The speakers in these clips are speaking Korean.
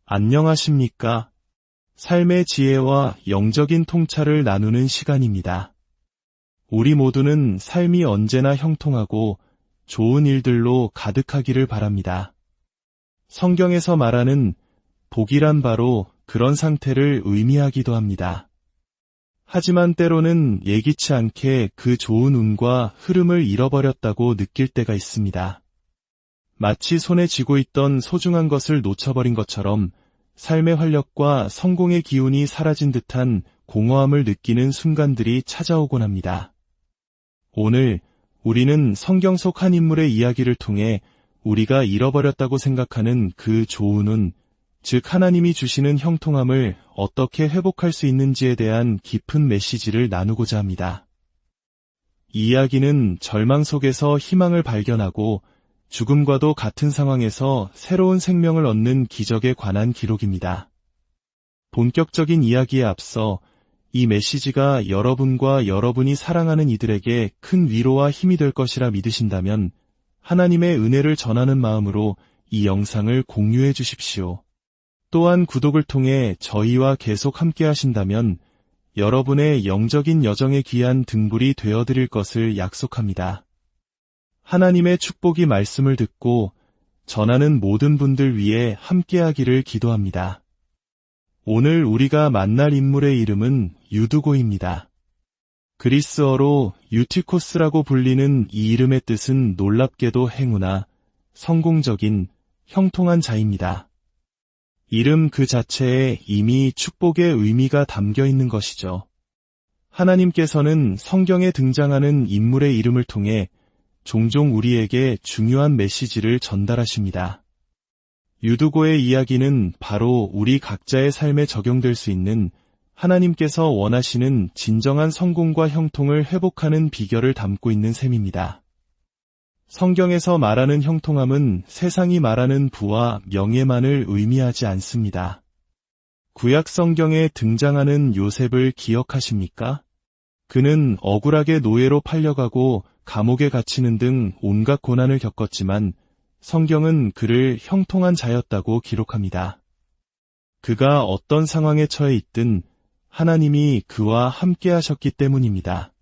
안녕하십니까? 삶의 지혜와 영적인 통찰을 나누는 시간입니다. 우리 모두는 삶이 언제나 형통하고 좋은 일들로 가득하기를 바랍니다. 성경에서 말하는 복이란 바로 그런 상태를 의미하기도 합니다. 하지만 때로는 예기치 않게 그 좋은 운과 흐름을 잃어버렸다고 느낄 때가 있습니다. 마치 손에 쥐고 있던 소중한 것을 놓쳐버린 것처럼 삶의 활력과 성공의 기운이 사라진 듯한 공허함을 느끼는 순간들이 찾아오곤 합니다. 오늘 우리는 성경 속 한 인물의 이야기를 통해 우리가 잃어버렸다고 생각하는 그 좋은 운, 즉 하나님이 주시는 형통함을 어떻게 회복할 수 있는지에 대한 깊은 메시지를 나누고자 합니다. 이 이야기는 절망 속에서 희망을 발견하고 죽음과도 같은 상황에서 새로운 생명을 얻는 기적에 관한 기록입니다. 본격적인 이야기에 앞서 이 메시지가 여러분과 여러분이 사랑하는 이들에게 큰 위로와 힘이 될 것이라 믿으신다면 하나님의 은혜를 전하는 마음으로 이 영상을 공유해 주십시오. 또한 구독을 통해 저희와 계속 함께 하신다면 여러분의 영적인 여정에 귀한 등불이 되어드릴 것을 약속합니다. 하나님의 축복이 말씀을 듣고 전하는 모든 분들 위해 함께하기를 기도합니다. 오늘 우리가 만날 인물의 이름은 유두고입니다. 그리스어로 유티코스라고 불리는 이 이름의 뜻은 놀랍게도 행운아, 성공적인, 형통한 자입니다. 이름 그 자체에 이미 축복의 의미가 담겨 있는 것이죠. 하나님께서는 성경에 등장하는 인물의 이름을 통해 종종 우리에게 중요한 메시지를 전달하십니다. 유두고의 이야기는 바로 우리 각자의 삶에 적용될 수 있는 하나님께서 원하시는 진정한 성공과 형통을 회복하는 비결을 담고 있는 셈입니다. 성경에서 말하는 형통함은 세상이 말하는 부와 명예만을 의미하지 않습니다. 구약 성경에 등장하는 요셉을 기억하십니까? 그는 억울하게 노예로 팔려가고 감옥에 갇히는 등 온갖 고난을 겪었지만 성경은 그를 형통한 자였다고 기록합니다. 그가 어떤 상황에 처해 있든 하나님이 그와 함께 하셨기 때문입니다.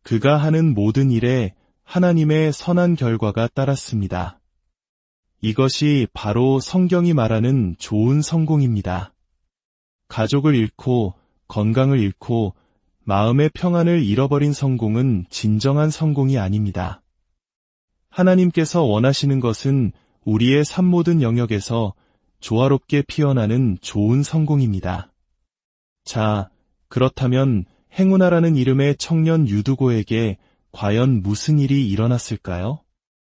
그가 하는 모든 일에 하나님의 선한 결과가 따랐습니다. 이것이 바로 성경이 말하는 좋은 성공입니다. 가족을 잃고 건강을 잃고 마음의 평안을 잃어버린 성공은 진정한 성공이 아닙니다. 하나님께서 원하시는 것은 우리의 삶 모든 영역에서 조화롭게 피어나는 좋은 성공입니다. 자, 그렇다면 행운아라는 이름의 청년 유두고에게 과연 무슨 일이 일어났을까요?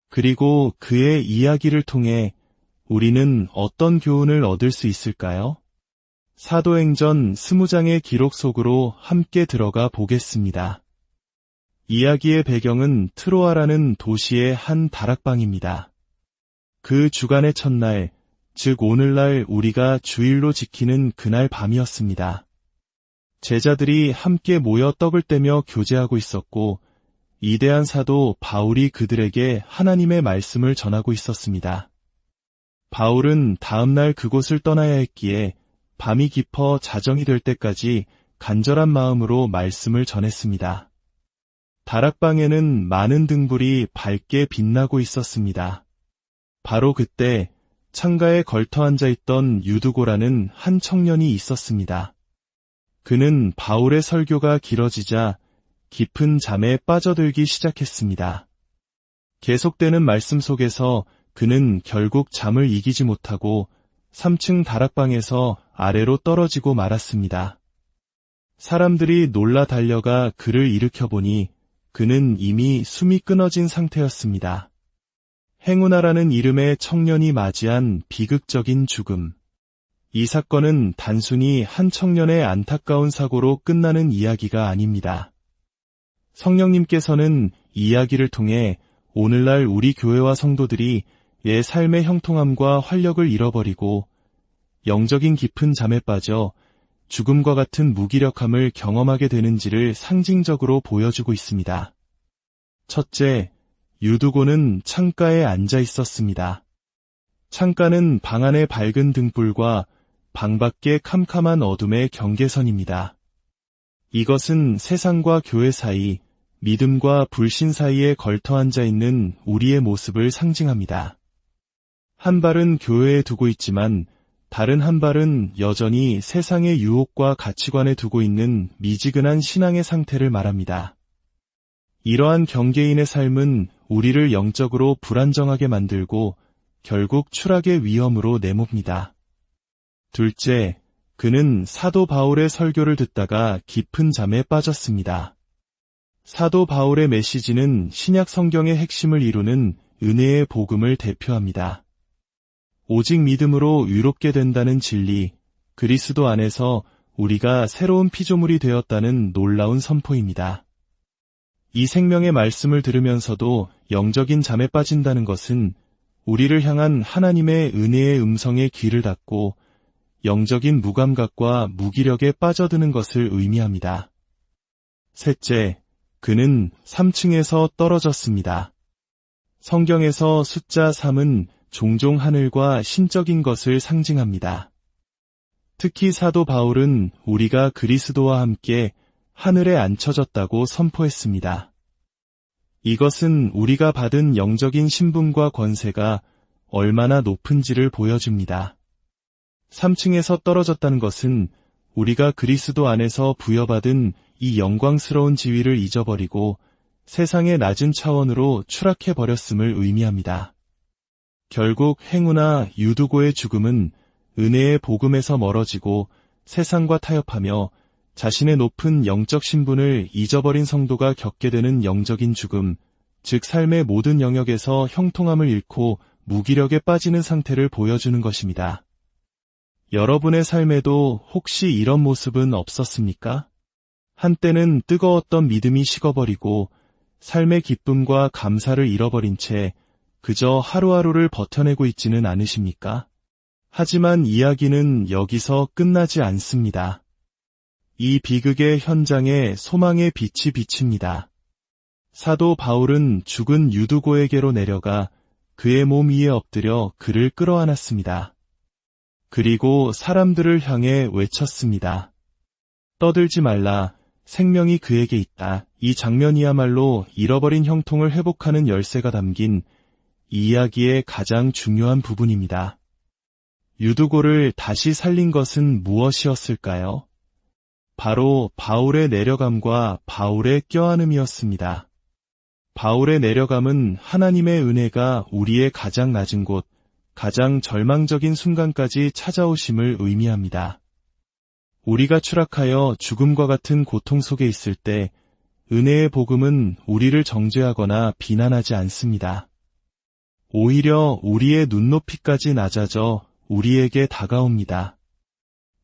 그리고 그의 이야기를 통해 우리는 어떤 교훈을 얻을 수 있을까요? 사도행전 20장의 기록 속으로 함께 들어가 보겠습니다. 이야기의 배경은 트로아라는 도시의 한 다락방입니다. 그 주간의 첫날, 즉 오늘날 우리가 주일로 지키는 그날 밤이었습니다. 제자들이 함께 모여 떡을 떼며 교제하고 있었고 이대한 사도 바울이 그들에게 하나님의 말씀을 전하고 있었습니다. 바울은 다음날 그곳을 떠나야 했기에 밤이 깊어 자정이 될 때까지 간절한 마음으로 말씀을 전했습니다. 다락방에는 많은 등불이 밝게 빛나고 있었습니다. 바로 그때 창가에 걸터 앉아 있던 유두고라는 한 청년이 있었습니다. 그는 바울의 설교가 길어지자 깊은 잠에 빠져들기 시작했습니다. 계속되는 말씀 속에서 그는 결국 잠을 이기지 못하고 3층 다락방에서 아래로 떨어지고 말았습니다. 사람들이 놀라 달려가 그를 일으켜보니 그는 이미 숨이 끊어진 상태였습니다. 행운아라는 이름의 청년이 맞이한 비극적인 죽음. 이 사건은 단순히 한 청년의 안타까운 사고로 끝나는 이야기가 아닙니다. 성령님께서는 이 이야기를 통해 오늘날 우리 교회와 성도들이 옛 삶의 형통함과 활력을 잃어버리고 영적인 깊은 잠에 빠져 죽음과 같은 무기력함을 경험하게 되는지를 상징적으로 보여주고 있습니다. 첫째, 유두고는 창가에 앉아 있었습니다. 창가는 방 안의 밝은 등불과 방 밖의 캄캄한 어둠의 경계선입니다. 이것은 세상과 교회 사이, 믿음과 불신 사이에 걸터 앉아 있는 우리의 모습을 상징합니다. 한 발은 교회에 두고 있지만 다른 한 발은 여전히 세상의 유혹과 가치관에 두고 있는 미지근한 신앙의 상태를 말합니다. 이러한 경계인의 삶은 우리를 영적으로 불안정하게 만들고 결국 추락의 위험으로 내몹니다. 둘째, 그는 사도 바울의 설교를 듣다가 깊은 잠에 빠졌습니다. 사도 바울의 메시지는 신약 성경의 핵심을 이루는 은혜의 복음을 대표합니다. 오직 믿음으로 의롭게 된다는 진리, 그리스도 안에서 우리가 새로운 피조물이 되었다는 놀라운 선포입니다. 이 생명의 말씀을 들으면서도 영적인 잠에 빠진다는 것은 우리를 향한 하나님의 은혜의 음성에 귀를 닫고 영적인 무감각과 무기력에 빠져드는 것을 의미합니다. 셋째, 그는 3층에서 떨어졌습니다. 성경에서 숫자 3은 종종 하늘과 신적인 것을 상징합니다. 특히 사도 바울은 우리가 그리스도와 함께 하늘에 앉혀졌다고 선포했습니다. 이것은 우리가 받은 영적인 신분과 권세가 얼마나 높은지를 보여줍니다. 3층에서 떨어졌다는 것은 우리가 그리스도 안에서 부여받은 이 영광스러운 지위를 잊어버리고 세상의 낮은 차원으로 추락해버렸음을 의미합니다. 결국 행우나 유두고의 죽음은 은혜의 복음에서 멀어지고 세상과 타협하며 자신의 높은 영적 신분을 잊어버린 성도가 겪게 되는 영적인 죽음, 즉 삶의 모든 영역에서 형통함을 잃고 무기력에 빠지는 상태를 보여주는 것입니다. 여러분의 삶에도 혹시 이런 모습은 없었습니까? 한때는 뜨거웠던 믿음이 식어버리고 삶의 기쁨과 감사를 잃어버린 채 그저 하루하루를 버텨내고 있지는 않으십니까? 하지만 이야기는 여기서 끝나지 않습니다. 이 비극의 현장에 소망의 빛이 비칩니다. 사도 바울은 죽은 유두고에게로 내려가 그의 몸 위에 엎드려 그를 끌어안았습니다. 그리고 사람들을 향해 외쳤습니다. 떠들지 말라, 생명이 그에게 있다. 이 장면이야말로 잃어버린 형통을 회복하는 열쇠가 담긴 이 이야기의 가장 중요한 부분입니다. 유두고를 다시 살린 것은 무엇이었을까요? 바로 바울의 내려감과 바울의 껴안음이었습니다. 바울의 내려감은 하나님의 은혜가 우리의 가장 낮은 곳, 가장 절망적인 순간까지 찾아오심을 의미합니다. 우리가 추락하여 죽음과 같은 고통 속에 있을 때 은혜의 복음은 우리를 정죄하거나 비난하지 않습니다. 오히려 우리의 눈높이까지 낮아져 우리에게 다가옵니다.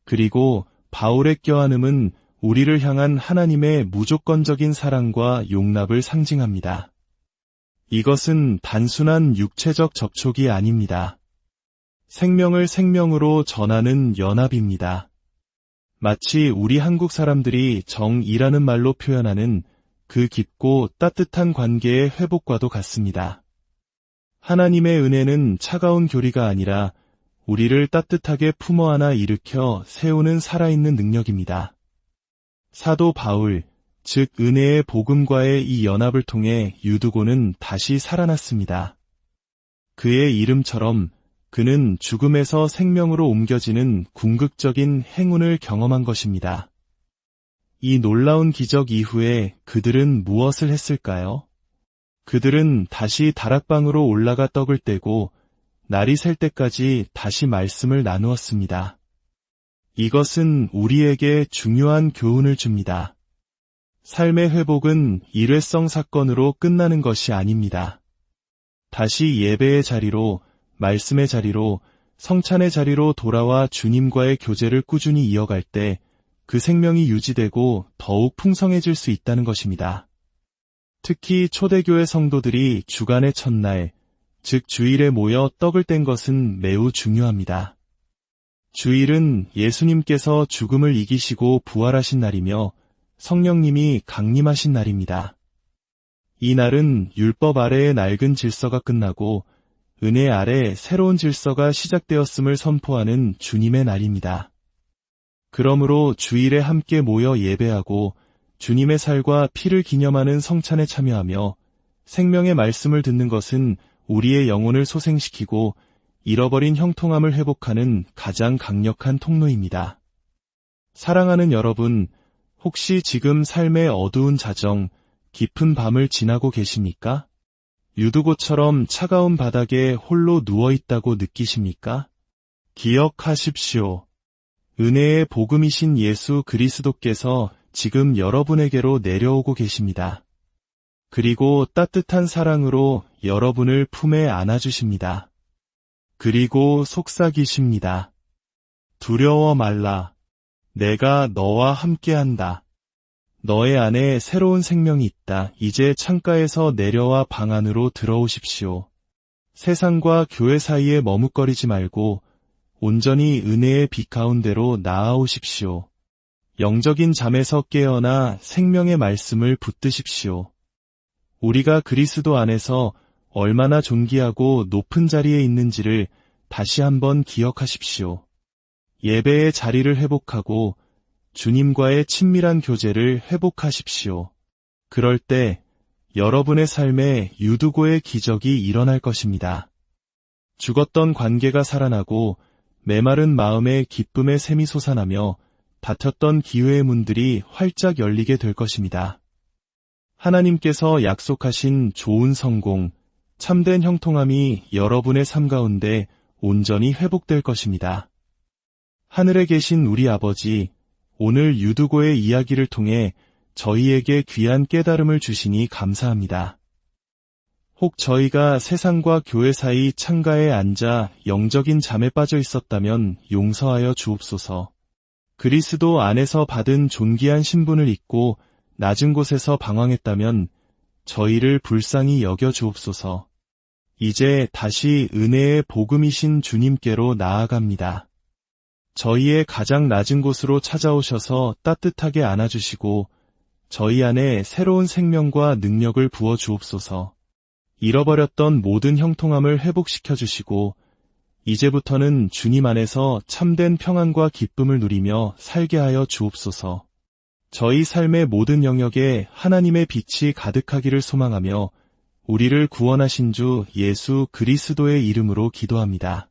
그리고 바울의 껴안음은 우리를 향한 하나님의 무조건적인 사랑과 용납을 상징합니다. 이것은 단순한 육체적 접촉이 아닙니다. 생명을 생명으로 전하는 연합입니다. 마치 우리 한국 사람들이 정이라는 말로 표현하는 그 깊고 따뜻한 관계의 회복과도 같습니다. 하나님의 은혜는 차가운 교리가 아니라 우리를 따뜻하게 품어 안아 일으켜 세우는 살아있는 능력입니다. 사도 바울, 즉 은혜의 복음과의 이 연합을 통해 유두고는 다시 살아났습니다. 그의 이름처럼 그는 죽음에서 생명으로 옮겨지는 궁극적인 행운을 경험한 것입니다. 이 놀라운 기적 이후에 그들은 무엇을 했을까요? 그들은 다시 다락방으로 올라가 떡을 떼고 날이 셀 때까지 다시 말씀을 나누었습니다. 이것은 우리에게 중요한 교훈을 줍니다. 삶의 회복은 일회성 사건으로 끝나는 것이 아닙니다. 다시 예배의 자리로, 말씀의 자리로, 성찬의 자리로 돌아와 주님과의 교제를 꾸준히 이어갈 때 그 생명이 유지되고 더욱 풍성해질 수 있다는 것입니다. 특히 초대교회 성도들이 주간의 첫날, 즉 주일에 모여 떡을 뗀 것은 매우 중요합니다. 주일은 예수님께서 죽음을 이기시고 부활하신 날이며 성령님이 강림하신 날입니다. 이 날은 율법 아래의 낡은 질서가 끝나고 은혜 아래 새로운 질서가 시작되었음을 선포하는 주님의 날입니다. 그러므로 주일에 함께 모여 예배하고 주님의 살과 피를 기념하는 성찬에 참여하며 생명의 말씀을 듣는 것은 우리의 영혼을 소생시키고 잃어버린 형통함을 회복하는 가장 강력한 통로입니다. 사랑하는 여러분, 혹시 지금 삶의 어두운 자정, 깊은 밤을 지나고 계십니까? 유두고처럼 차가운 바닥에 홀로 누워있다고 느끼십니까? 기억하십시오. 은혜의 복음이신 예수 그리스도께서 지금 여러분에게로 내려오고 계십니다. 그리고 따뜻한 사랑으로 여러분을 품에 안아주십니다. 그리고 속삭이십니다. 두려워 말라. 내가 너와 함께한다. 너의 안에 새로운 생명이 있다. 이제 창가에서 내려와 방 안으로 들어오십시오. 세상과 교회 사이에 머뭇거리지 말고 온전히 은혜의 빛 가운데로 나아오십시오. 영적인 잠에서 깨어나 생명의 말씀을 붙드십시오. 우리가 그리스도 안에서 얼마나 존귀하고 높은 자리에 있는지를 다시 한번 기억하십시오. 예배의 자리를 회복하고 주님과의 친밀한 교제를 회복하십시오. 그럴 때 여러분의 삶에 유두고의 기적이 일어날 것입니다. 죽었던 관계가 살아나고 메마른 마음에 기쁨의 샘이 솟아나며 닫혔던 기회의 문들이 활짝 열리게 될 것입니다. 하나님께서 약속하신 좋은 성공, 참된 형통함이 여러분의 삶 가운데 온전히 회복될 것입니다. 하늘에 계신 우리 아버지, 오늘 유두고의 이야기를 통해 저희에게 귀한 깨달음을 주시니 감사합니다. 혹 저희가 세상과 교회 사이 창가에 앉아 영적인 잠에 빠져 있었다면 용서하여 주옵소서. 그리스도 안에서 받은 존귀한 신분을 잊고 낮은 곳에서 방황했다면 저희를 불쌍히 여겨 주옵소서. 이제 다시 은혜의 복음이신 주님께로 나아갑니다. 저희의 가장 낮은 곳으로 찾아오셔서 따뜻하게 안아주시고 저희 안에 새로운 생명과 능력을 부어 주옵소서. 잃어버렸던 모든 형통함을 회복시켜 주시고 이제부터는 주님 안에서 참된 평안과 기쁨을 누리며 살게 하여 주옵소서. 저희 삶의 모든 영역에 하나님의 빛이 가득하기를 소망하며 우리를 구원하신 주 예수 그리스도의 이름으로 기도합니다.